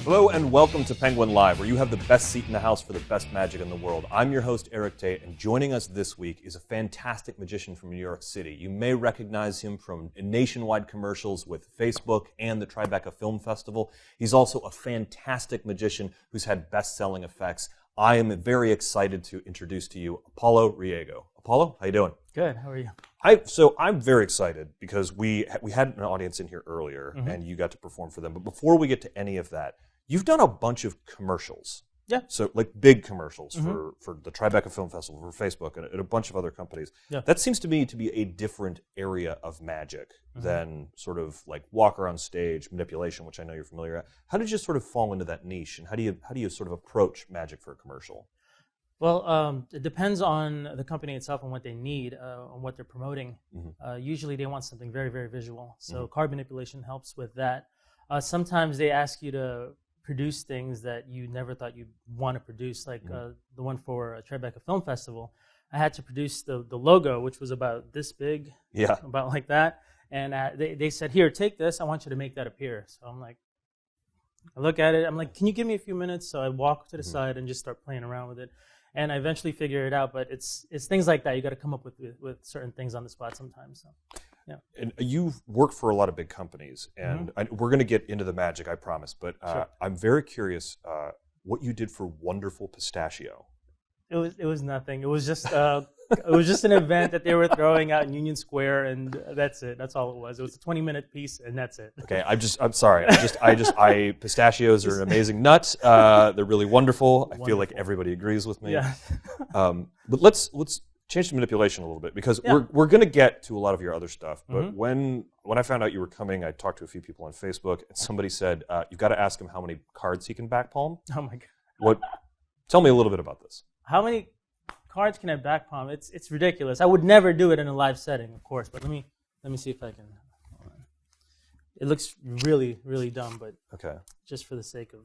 Hello and welcome to Penguin Live, where you have the best seat in the house for the best magic in the world. I'm your host, Eric Tate, and joining us this week is a fantastic magician from New York City. You may recognize him from nationwide commercials with Facebook and the Tribeca Film Festival. He's also a fantastic magician who's had best-selling effects. I am very excited to introduce to you Apollo Riego. Apollo, how you doing? Good. How are you? I'm very excited because we had an audience in here earlier, and you got to perform for them. But before we get to any of that, you've done a bunch of commercials. Yeah. So like big commercials for the Tribeca Film Festival, for Facebook, and a bunch of other companies. Yeah. That seems to me to be a different area of magic than sort of like walk around stage manipulation, which I know you're familiar with. How did you sort of fall into that niche, and how do you sort of approach magic for a commercial? Well, it depends on the company itself and what they need, and what they're promoting. Usually they want something very, very visual. So card manipulation helps with that. Sometimes they ask you to produce things that you never thought you'd want to produce, like the one for Tribeca Film Festival. I had to produce the logo, which was about this big, about like that. And they said, here, take this. I want you to make that appear. So I'm like, I look at it. I'm like, can you give me a few minutes? So I walk to the side and just start playing around with it. And I eventually figure it out. But it's things like that. You got to come up with certain things on the spot sometimes. So. Yeah. And you've worked for a lot of big companies, and we're going to get into the magic, I promise. But Sure. I'm very curious what you did for Wonderful Pistachio. It was nothing. It was just an event that they were throwing out in Union Square, and that's it. That's all it was. It was a 20-minute piece, and that's it. Okay, I'm sorry. Pistachios are an amazing nut. They're really wonderful. I feel like everybody agrees with me. Yeah. But let's change the manipulation a little bit, because we're going to get to a lot of your other stuff. But when I found out you were coming, I talked to a few people on Facebook, and somebody said, you've got to ask him how many cards he can back palm. Oh my God. Tell me a little bit about this. How many cards can I back palm? It's ridiculous. I would never do it in a live setting, of course. But let me see if I can. Hold on. It looks really, really dumb, but just for the sake of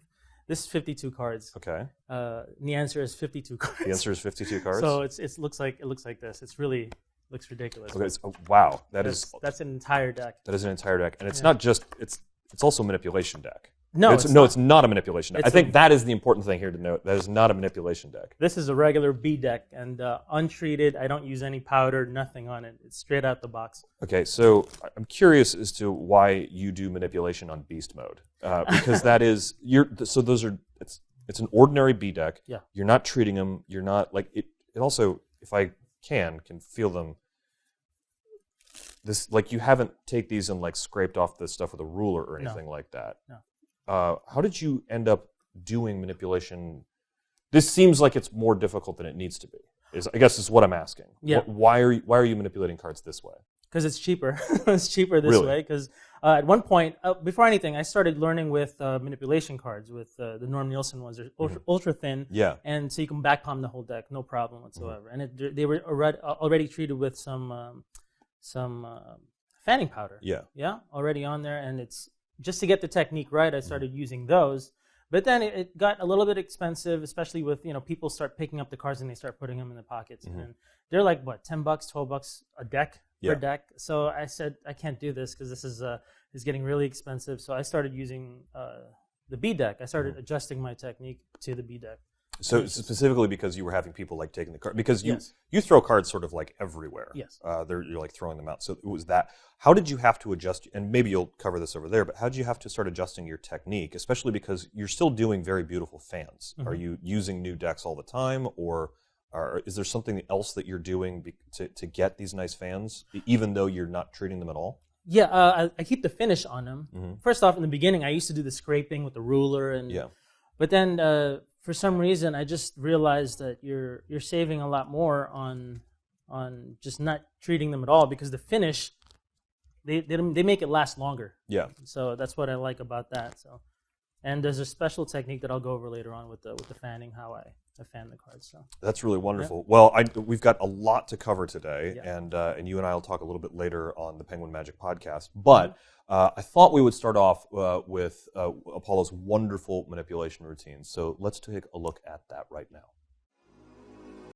this is 52 cards. Okay. The answer is 52 cards. The answer is 52 cards. So it looks like this. It's really looks ridiculous. Okay. Wow. That's an entire deck. That is an entire deck, and it's not just it's also a manipulation deck. No, it's not a manipulation deck. I think that is the important thing here to note. That is not a manipulation deck. This is a regular B deck, and untreated. I don't use any powder, nothing on it. It's straight out the box. Okay, so I'm curious as to why you do manipulation on beast mode, because that is it's an ordinary B deck. Yeah. You're not treating them. You're not like it. It also, if I can feel them. This like you haven't take these and like scraped off this stuff with a ruler or anything like that. No. How did you end up doing manipulation? This seems like it's more difficult than it needs to be. I guess is what I'm asking. Yeah. Why are you manipulating cards this way? Because it's cheaper. It's cheaper this way. Because at one point, before anything, I started learning with manipulation cards with the Norm Nielsen ones. They're ultra thin. Yeah. And so you can back palm the whole deck, no problem whatsoever. And they were already treated with some fanning powder. Yeah. Yeah, already on there, and it's just to get the technique right. I started using those, but then it got a little bit expensive, especially with people start picking up the cards and they start putting them in the pockets, and they're like what, $10, $12 a deck per deck. So I said I can't do this because this is getting really expensive. So I started using the B deck. I started adjusting my technique to the B deck. So specifically because you were having people like taking the card, because you throw cards sort of like everywhere. Yes. You're like throwing them out. So it was that. How did you have to adjust? And maybe you'll cover this over there. But how did you have to start adjusting your technique, especially because you're still doing very beautiful fans? Are you using new decks all the time, or is there something else that you're doing to get these nice fans, even though you're not treating them at all? Yeah, I keep the finish on them. First off, in the beginning, I used to do the scraping with the ruler, but then for some reason, I just realized that you're saving a lot more on just not treating them at all, because the finish they make it last longer. Yeah. So that's what I like about that. So, and there's a special technique that I'll go over later on with the fanning, how I fan the cards. So that's really wonderful. Yeah. Well, we've got a lot to cover today, and you and I will talk a little bit later on the Penguin Magic podcast. But I thought we would start off with Apollo's wonderful manipulation routine. So let's take a look at that right now.